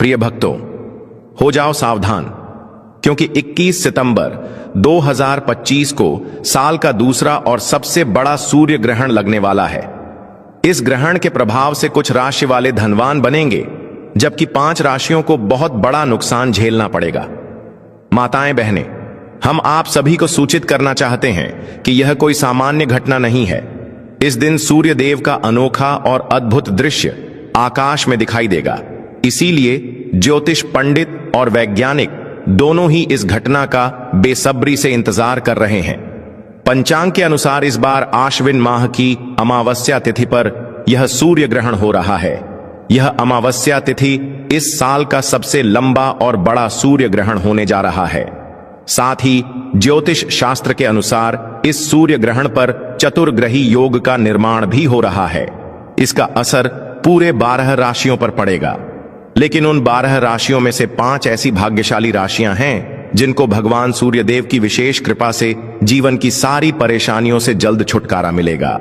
प्रिय भक्तों, हो जाओ सावधान, क्योंकि 21 सितंबर 2025 को साल का दूसरा और सबसे बड़ा सूर्य ग्रहण लगने वाला है। इस ग्रहण के प्रभाव से कुछ राशि वाले धनवान बनेंगे, जबकि 5 राशियों को बहुत बड़ा नुकसान झेलना पड़ेगा। माताएं बहनें, हम आप सभी को सूचित करना चाहते हैं कि यह कोई सामान्य घटना नहीं है। इस दिन सूर्य देव का अनोखा और अद्भुत दृश्य आकाश में दिखाई देगा। इसीलिए ज्योतिष पंडित और वैज्ञानिक दोनों ही इस घटना का बेसब्री से इंतजार कर रहे हैं। पंचांग के अनुसार इस बार आश्विन माह की अमावस्या तिथि पर यह सूर्य ग्रहण हो रहा है। यह अमावस्या तिथि इस साल का सबसे लंबा और बड़ा सूर्य ग्रहण होने जा रहा है। साथ ही ज्योतिष शास्त्र के अनुसार इस सूर्य ग्रहण पर चतुर्ग्रही योग का निर्माण भी हो रहा है। इसका असर पूरे 12 राशियों पर पड़ेगा, लेकिन उन 12 राशियों में से 5 ऐसी भाग्यशाली राशियां हैं जिनको भगवान सूर्यदेव की विशेष कृपा से जीवन की सारी परेशानियों से जल्द छुटकारा मिलेगा।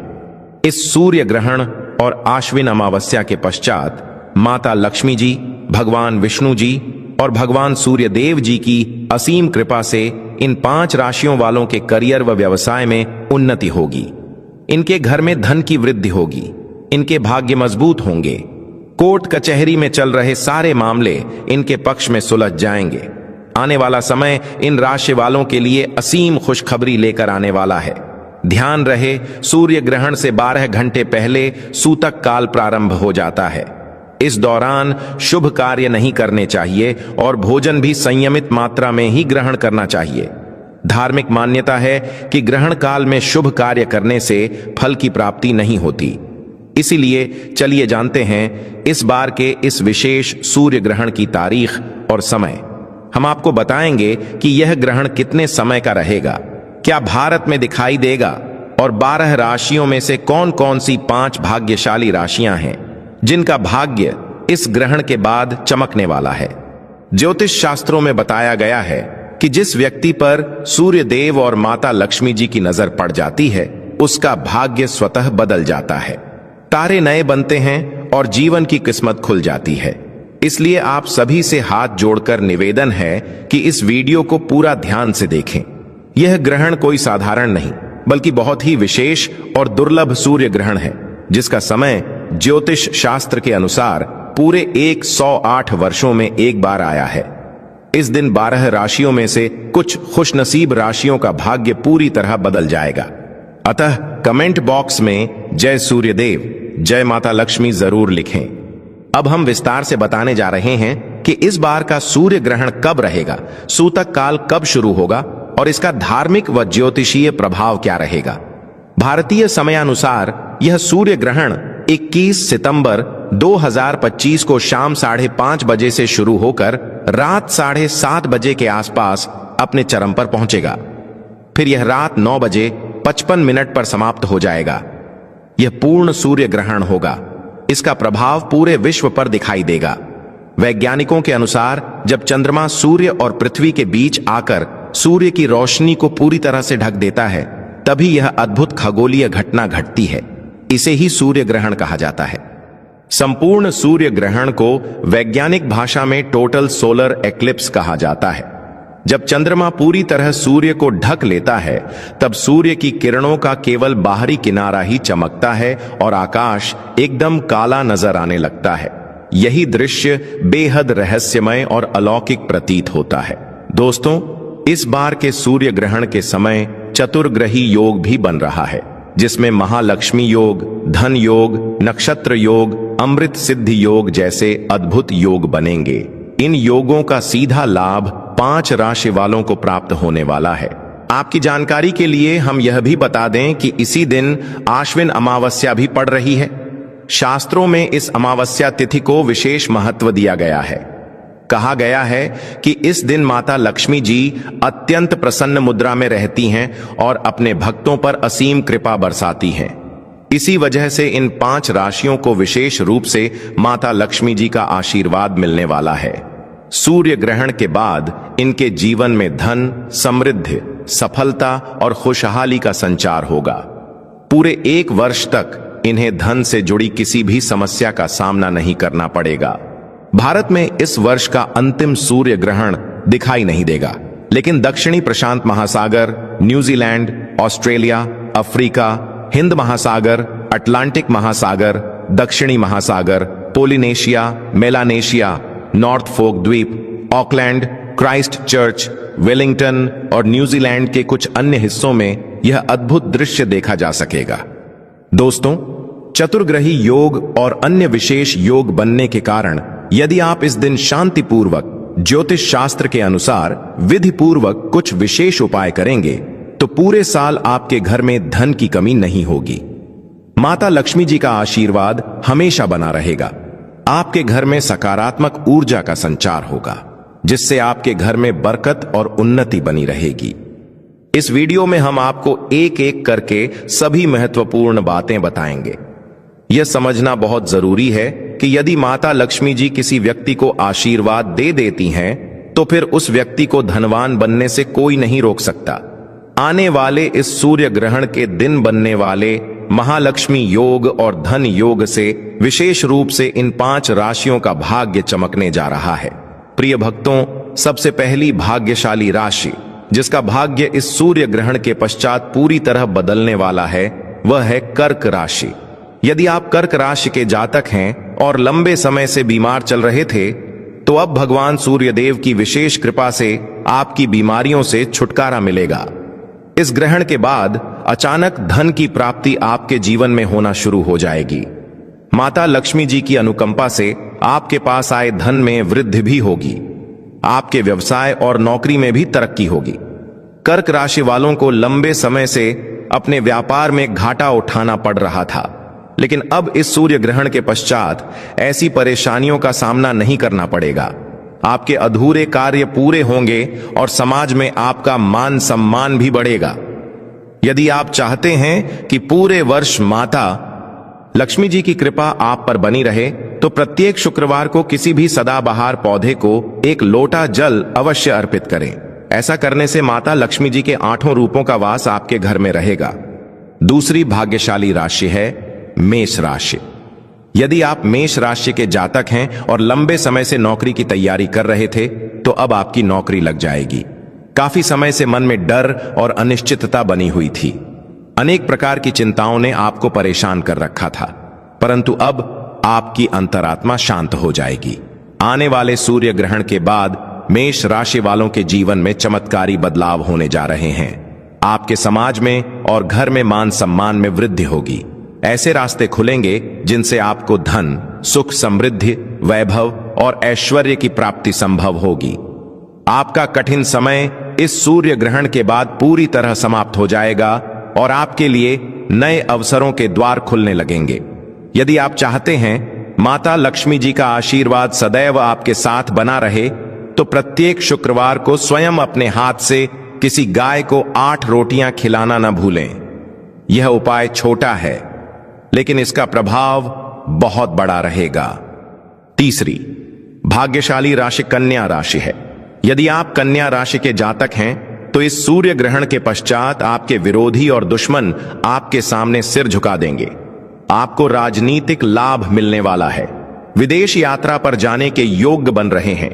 इस सूर्य ग्रहण और आश्विन अमावस्या के पश्चात माता लक्ष्मी जी, भगवान विष्णु जी और भगवान सूर्यदेव जी की असीम कृपा से इन 5 राशियों वालों के करियर व व्यवसाय में उन्नति होगी। इनके घर में धन की वृद्धि होगी, इनके भाग्य मजबूत होंगे। कोर्ट कचहरी में चल रहे सारे मामले इनके पक्ष में सुलझ जाएंगे। आने वाला समय इन राशि वालों के लिए असीम खुशखबरी लेकर आने वाला है। ध्यान रहे, सूर्य ग्रहण से 12 घंटे पहले सूतक काल प्रारंभ हो जाता है। इस दौरान शुभ कार्य नहीं करने चाहिए और भोजन भी संयमित मात्रा में ही ग्रहण करना चाहिए। धार्मिक मान्यता है कि ग्रहण काल में शुभ कार्य करने से फल की प्राप्ति नहीं होती। इसीलिए चलिए जानते हैं इस बार के इस विशेष सूर्य ग्रहण की तारीख और समय। हम आपको बताएंगे कि यह ग्रहण कितने समय का रहेगा, क्या भारत में दिखाई देगा और 12 राशियों में से कौन कौन सी 5 भाग्यशाली राशियां हैं जिनका भाग्य इस ग्रहण के बाद चमकने वाला है। ज्योतिष शास्त्रों में बताया गया है कि जिस व्यक्ति पर सूर्य देव और माता लक्ष्मी जी की नजर पड़ जाती है, उसका भाग्य स्वतः बदल जाता है। तारे नए बनते हैं और जीवन की किस्मत खुल जाती है। इसलिए आप सभी से हाथ जोड़कर निवेदन है कि इस वीडियो को पूरा ध्यान से देखें। यह ग्रहण कोई साधारण नहीं, बल्कि बहुत ही विशेष और दुर्लभ सूर्य ग्रहण है, जिसका समय ज्योतिष शास्त्र के अनुसार पूरे 108 वर्षों में एक बार आया है। इस दिन 12 राशियों में से कुछ खुशनसीब राशियों का भाग्य पूरी तरह बदल जाएगा। अतः कमेंट बॉक्स में जय सूर्यदेव, जय माता लक्ष्मी जरूर लिखें। अब हम विस्तार से बताने जा रहे हैं कि इस बार का सूर्य ग्रहण कब रहेगा, सूतक काल कब शुरू होगा और इसका धार्मिक व ज्योतिषीय प्रभाव क्या रहेगा। भारतीय समयानुसार यह सूर्य ग्रहण 21 सितंबर 2025 को शाम 5:30 बजे से शुरू होकर रात 7:30 बजे के आसपास अपने चरम पर पहुंचेगा। फिर यह रात 9:55 पर समाप्त हो जाएगा। यह पूर्ण सूर्य ग्रहण होगा। इसका प्रभाव पूरे विश्व पर दिखाई देगा। वैज्ञानिकों के अनुसार जब चंद्रमा सूर्य और पृथ्वी के बीच आकर सूर्य की रोशनी को पूरी तरह से ढक देता है, तभी यह अद्भुत खगोलीय घटना घटती है। इसे ही सूर्य ग्रहण कहा जाता है। संपूर्ण सूर्य ग्रहण को वैज्ञानिक भाषा में टोटल सोलर एक्लिप्स कहा जाता है। जब चंद्रमा पूरी तरह सूर्य को ढक लेता है, तब सूर्य की किरणों का केवल बाहरी किनारा ही चमकता है और आकाश एकदम काला नजर आने लगता है। यही दृश्य बेहद रहस्यमय और अलौकिक प्रतीत होता है। दोस्तों, इस बार के सूर्य ग्रहण के समय चतुर्ग्रही योग भी बन रहा है, जिसमें महालक्ष्मी योग, धन योग, नक्षत्र योग, अमृत सिद्धि योग जैसे अद्भुत योग बनेंगे। इन योगों का सीधा लाभ 5 राशि वालों को प्राप्त होने वाला है। आपकी जानकारी के लिए हम यह भी बता दें कि इसी दिन आश्विन अमावस्या भी पड़ रही है। शास्त्रों में इस अमावस्या तिथि को विशेष महत्व दिया गया है। कहा गया है कि इस दिन माता लक्ष्मी जी अत्यंत प्रसन्न मुद्रा में रहती हैं और अपने भक्तों पर असीम कृपा बरसाती हैं। इसी वजह से इन 5 राशियों को विशेष रूप से माता लक्ष्मी जी का आशीर्वाद मिलने वाला है। सूर्य ग्रहण के बाद इनके जीवन में धन, समृद्धि, सफलता और खुशहाली का संचार होगा। पूरे 1 वर्ष तक इन्हें धन से जुड़ी किसी भी समस्या का सामना नहीं करना पड़ेगा। भारत में इस वर्ष का अंतिम सूर्य ग्रहण दिखाई नहीं देगा, लेकिन दक्षिणी प्रशांत महासागर, न्यूजीलैंड, ऑस्ट्रेलिया, अफ्रीका, हिंद महासागर, अटलांटिक महासागर, दक्षिणी महासागर, पोलिनेशिया, मेलानेशिया, नॉर्थ फोक द्वीप, ऑकलैंड, क्राइस्ट चर्च, वेलिंगटन और न्यूजीलैंड के कुछ अन्य हिस्सों में यह अद्भुत दृश्य देखा जा सकेगा। दोस्तों, चतुर्ग्रही योग और अन्य विशेष योग बनने के कारण यदि आप इस दिन शांतिपूर्वक ज्योतिष शास्त्र के अनुसार विधि पूर्वक कुछ विशेष उपाय करेंगे तो पूरे साल आपके घर में धन की कमी नहीं होगी। माता लक्ष्मी जी का आशीर्वाद हमेशा बना रहेगा। आपके घर में सकारात्मक ऊर्जा का संचार होगा, जिससे आपके घर में बरकत और उन्नति बनी रहेगी। इस वीडियो में हम आपको एक एक करके सभी महत्वपूर्ण बातें बताएंगे। यह समझना बहुत जरूरी है कि यदि माता लक्ष्मी जी किसी व्यक्ति को आशीर्वाद दे देती हैं, तो फिर उस व्यक्ति को धनवान बनने से कोई नहीं रोक सकता। आने वाले इस सूर्य ग्रहण के दिन बनने वाले महालक्ष्मी योग और धन योग से विशेष रूप से इन 5 राशियों का भाग्य चमकने जा रहा है। प्रिय भक्तों, सबसे पहली भाग्यशाली राशि जिसका भाग्य इस सूर्य ग्रहण के पश्चात पूरी तरह बदलने वाला है, वह है कर्क राशि। यदि आप कर्क राशि के जातक हैं और लंबे समय से बीमार चल रहे थे, तो अब भगवान सूर्यदेव की विशेष कृपा से आपकी बीमारियों से छुटकारा मिलेगा। इस ग्रहण के बाद अचानक धन की प्राप्ति आपके जीवन में होना शुरू हो जाएगी। माता लक्ष्मी जी की अनुकंपा से आपके पास आए धन में वृद्धि भी होगी। आपके व्यवसाय और नौकरी में भी तरक्की होगी। कर्क राशि वालों को लंबे समय से अपने व्यापार में घाटा उठाना पड़ रहा था, लेकिन अब इस सूर्य ग्रहण के पश्चात ऐसी परेशानियों का सामना नहीं करना पड़ेगा। आपके अधूरे कार्य पूरे होंगे और समाज में आपका मान सम्मान भी बढ़ेगा। यदि आप चाहते हैं कि पूरे वर्ष माता लक्ष्मी जी की कृपा आप पर बनी रहे, तो प्रत्येक शुक्रवार को किसी भी सदाबहार पौधे को एक लोटा जल अवश्य अर्पित करें। ऐसा करने से माता लक्ष्मी जी के 8 रूपों का वास आपके घर में रहेगा। दूसरी भाग्यशाली राशि है मेष राशि। यदि आप मेष राशि के जातक हैं और लंबे समय से नौकरी की तैयारी कर रहे थे, तो अब आपकी नौकरी लग जाएगी। काफी समय से मन में डर और अनिश्चितता बनी हुई थी। अनेक प्रकार की चिंताओं ने आपको परेशान कर रखा था, परंतु अब आपकी अंतरात्मा शांत हो जाएगी। आने वाले सूर्य ग्रहण के बाद मेष राशि वालों के जीवन में चमत्कारी बदलाव होने जा रहे हैं। आपके समाज में और घर में मान सम्मान में वृद्धि होगी। ऐसे रास्ते खुलेंगे जिनसे आपको धन, सुख, समृद्धि, वैभव और ऐश्वर्य की प्राप्ति संभव होगी। आपका कठिन समय इस सूर्य ग्रहण के बाद पूरी तरह समाप्त हो जाएगा और आपके लिए नए अवसरों के द्वार खुलने लगेंगे। यदि आप चाहते हैं माता लक्ष्मी जी का आशीर्वाद सदैव आपके साथ बना रहे, तो प्रत्येक शुक्रवार को स्वयं अपने हाथ से किसी गाय को 8 रोटियां खिलाना न भूलें। यह उपाय छोटा है, लेकिन इसका प्रभाव बहुत बड़ा रहेगा। तीसरी भाग्यशाली राशि कन्या राशि है। यदि आप कन्या राशि के जातक हैं, तो इस सूर्य ग्रहण के पश्चात आपके विरोधी और दुश्मन आपके सामने सिर झुका देंगे। आपको राजनीतिक लाभ मिलने वाला है। विदेश यात्रा पर जाने के योग्य बन रहे हैं।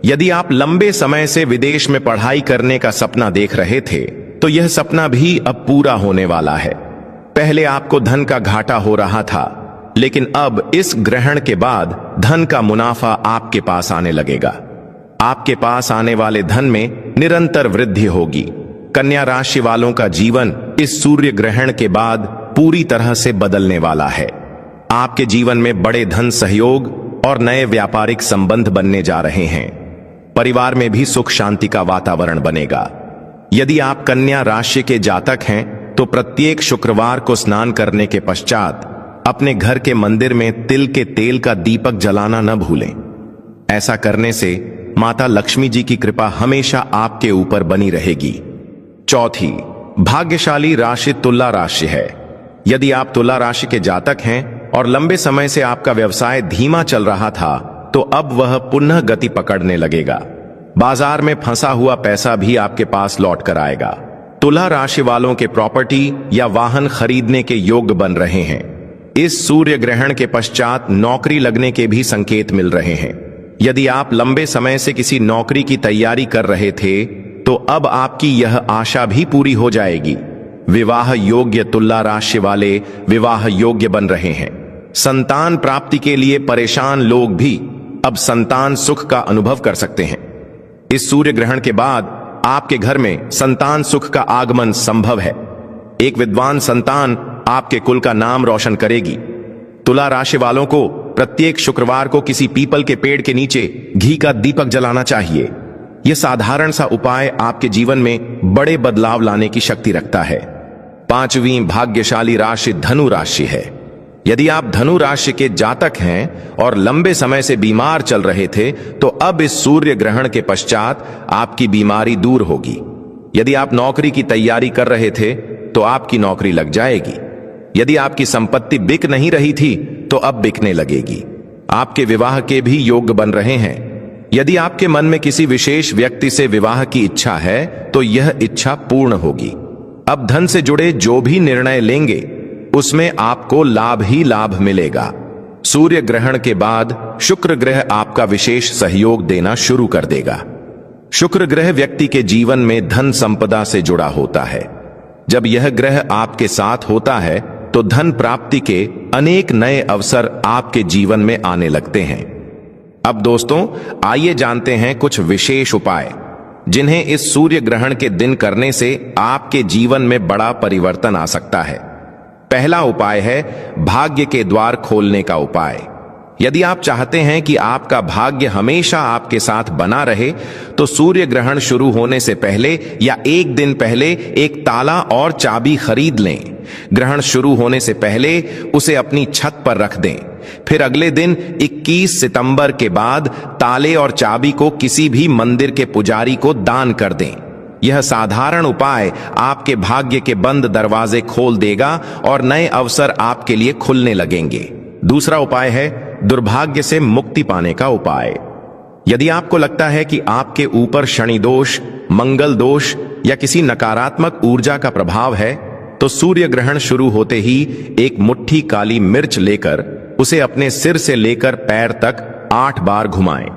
यदि आप लंबे समय से विदेश में पढ़ाई करने का सपना देख रहे थे, तो यह सपना भी अब पूरा होने वाला है। पहले आपको धन का घाटा हो रहा था, लेकिन अब इस ग्रहण के बाद धन का मुनाफा आपके पास आने लगेगा। आपके पास आने वाले धन में निरंतर वृद्धि होगी। कन्या राशि वालों का जीवन इस सूर्य ग्रहण के बाद पूरी तरह से बदलने वाला है। आपके जीवन में बड़े धन सहयोग और नए व्यापारिक संबंध बनने जा रहे हैं। परिवार में भी सुख शांति का वातावरण बनेगा। यदि आप कन्या राशि के जातक हैं, तो प्रत्येक शुक्रवार को स्नान करने के पश्चात अपने घर के मंदिर में तिल के तेल का दीपक जलाना न भूलें। ऐसा करने से माता लक्ष्मी जी की कृपा हमेशा आपके ऊपर बनी रहेगी। चौथी भाग्यशाली राशि तुला राशि है। यदि आप तुला राशि के जातक हैं और लंबे समय से आपका व्यवसाय धीमा चल रहा था, तो अब वह पुनः गति पकड़ने लगेगा। बाजार में फंसा हुआ पैसा भी आपके पास लौट कर आएगा। तुला राशि वालों के प्रॉपर्टी या वाहन खरीदने के योग्य बन रहे हैं। इस सूर्य ग्रहण के पश्चात नौकरी लगने के भी संकेत मिल रहे हैं। यदि आप लंबे समय से किसी नौकरी की तैयारी कर रहे थे तो अब आपकी यह आशा भी पूरी हो जाएगी। विवाह योग्य तुला राशि वाले विवाह योग्य बन रहे हैं। संतान प्राप्ति के लिए परेशान लोग भी अब संतान सुख का अनुभव कर सकते हैं। इस सूर्य ग्रहण के बाद आपके घर में संतान सुख का आगमन संभव है। एक विद्वान संतान आपके कुल का नाम रोशन करेगी। तुला राशि वालों को प्रत्येक शुक्रवार को किसी पीपल के पेड़ के नीचे घी का दीपक जलाना चाहिए। यह साधारण सा उपाय आपके जीवन में बड़े बदलाव लाने की शक्ति रखता है। 5वीं भाग्यशाली राशि धनु राशि है। यदि आप धनु राशि के जातक हैं और लंबे समय से बीमार चल रहे थे तो अब इस सूर्य ग्रहण के पश्चात आपकी बीमारी दूर होगी। यदि आप नौकरी की तैयारी कर रहे थे तो आपकी नौकरी लग जाएगी। यदि आपकी संपत्ति बिक नहीं रही थी तो अब बिकने लगेगी। आपके विवाह के भी योग बन रहे हैं। यदि आपके मन में किसी विशेष व्यक्ति से विवाह की इच्छा है तो यह इच्छा पूर्ण होगी। अब धन से जुड़े जो भी निर्णय लेंगे उसमें आपको लाभ ही लाभ मिलेगा। सूर्य ग्रहण के बाद शुक्र ग्रह आपका विशेष सहयोग देना शुरू कर देगा। शुक्र ग्रह व्यक्ति के जीवन में धन संपदा से जुड़ा होता है। जब यह ग्रह आपके साथ होता है तो धन प्राप्ति के अनेक नए अवसर आपके जीवन में आने लगते हैं। अब दोस्तों, आइए जानते हैं कुछ विशेष उपाय जिन्हें इस सूर्य ग्रहण के दिन करने से आपके जीवन में बड़ा परिवर्तन आ सकता है। पहला उपाय है भाग्य के द्वार खोलने का उपाय। यदि आप चाहते हैं कि आपका भाग्य हमेशा आपके साथ बना रहे तो सूर्य ग्रहण शुरू होने से पहले या एक दिन पहले एक ताला और चाबी खरीद लें। ग्रहण शुरू होने से पहले उसे अपनी छत पर रख दें। फिर अगले दिन 21 सितंबर के बाद ताले और चाबी को किसी भी मंदिर के पुजारी को दान कर दें। यह साधारण उपाय आपके भाग्य के बंद दरवाजे खोल देगा और नए अवसर आपके लिए खुलने लगेंगे। दूसरा उपाय है दुर्भाग्य से मुक्ति पाने का उपाय। यदि आपको लगता है कि आपके ऊपर शनि दोष, मंगल दोष या किसी नकारात्मक ऊर्जा का प्रभाव है तो सूर्य ग्रहण शुरू होते ही एक मुट्ठी काली मिर्च लेकर उसे अपने सिर से लेकर पैर तक 8 बार घुमाएं।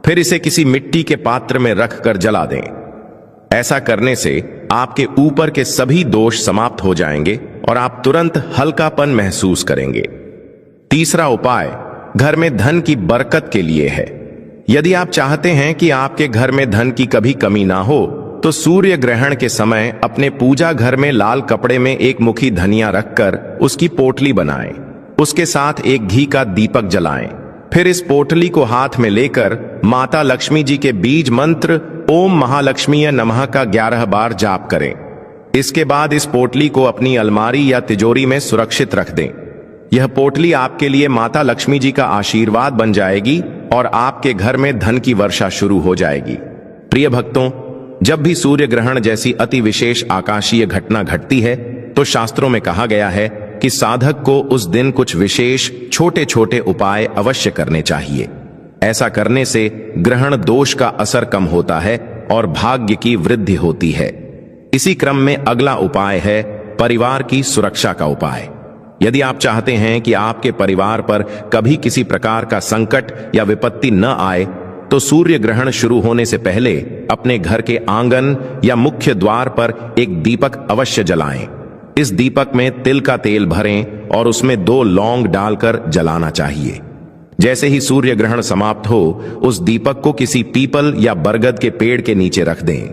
फिर इसे किसी मिट्टी के पात्र में रखकर जला दें। ऐसा करने से आपके ऊपर के सभी दोष समाप्त हो जाएंगे और आप तुरंत हल्कापन महसूस करेंगे। तीसरा उपाय घर में धन की बरकत के लिए है। यदि आप चाहते हैं कि आपके घर में धन की कभी कमी ना हो तो सूर्य ग्रहण के समय अपने पूजा घर में लाल कपड़े में एक मुट्ठी धनिया रखकर उसकी पोटली बनाएं। उसके साथ एक घी का दीपक जलाएं। फिर इस पोटली को हाथ में लेकर माता लक्ष्मी जी के बीज मंत्र ओम महालक्ष्मीय नमः का 11 बार जाप करें। इसके बाद इस पोटली को अपनी अलमारी या तिजोरी में सुरक्षित रख दें। यह पोटली आपके लिए माता लक्ष्मी जी का आशीर्वाद बन जाएगी और आपके घर में धन की वर्षा शुरू हो जाएगी। प्रिय भक्तों, जब भी सूर्य ग्रहण जैसी अति विशेष आकाशीय घटना घटती है तो शास्त्रों में कहा गया है कि साधक को उस दिन कुछ विशेष छोटे छोटे उपाय अवश्य करने चाहिए। ऐसा करने से ग्रहण दोष का असर कम होता है और भाग्य की वृद्धि होती है। इसी क्रम में अगला उपाय है परिवार की सुरक्षा का उपाय। यदि आप चाहते हैं कि आपके परिवार पर कभी किसी प्रकार का संकट या विपत्ति न आए तो सूर्य ग्रहण शुरू होने से पहले अपने घर के आंगन या मुख्य द्वार पर एक दीपक अवश्य जलाएं। इस दीपक में तिल का तेल भरें और उसमें 2 लौंग डालकर जलाना चाहिए। जैसे ही सूर्य ग्रहण समाप्त हो उस दीपक को किसी पीपल या बरगद के पेड़ के नीचे रख दें।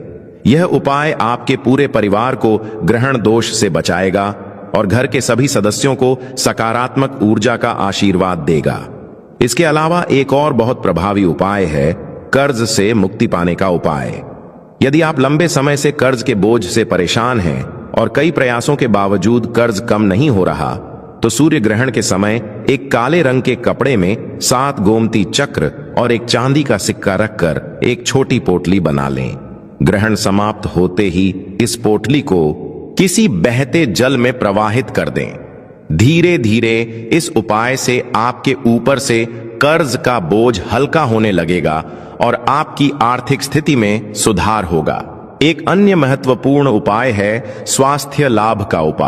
यह उपाय आपके पूरे परिवार को ग्रहण दोष से बचाएगा और घर के सभी सदस्यों को सकारात्मक ऊर्जा का आशीर्वाद देगा। इसके अलावा एक और बहुत प्रभावी उपाय है कर्ज से मुक्ति पाने का उपाय। यदि आप लंबे समय से कर्ज के बोझ से परेशान हैं और कई प्रयासों के बावजूद कर्ज कम नहीं हो रहा तो सूर्य ग्रहण के समय एक काले रंग के कपड़े में 7 गोमती चक्र और एक चांदी का सिक्का रखकर एक छोटी पोटली बना लें। ग्रहण समाप्त होते ही इस पोटली को किसी बहते जल में प्रवाहित कर दें। धीरे धीरे इस उपाय से आपके ऊपर से कर्ज का बोझ हल्का होने लगेगा और आपकी आर्थिक स्थिति में सुधार होगा। एक अन्य महत्वपूर्ण उपाय है स्वास्थ्य लाभ का उपाय।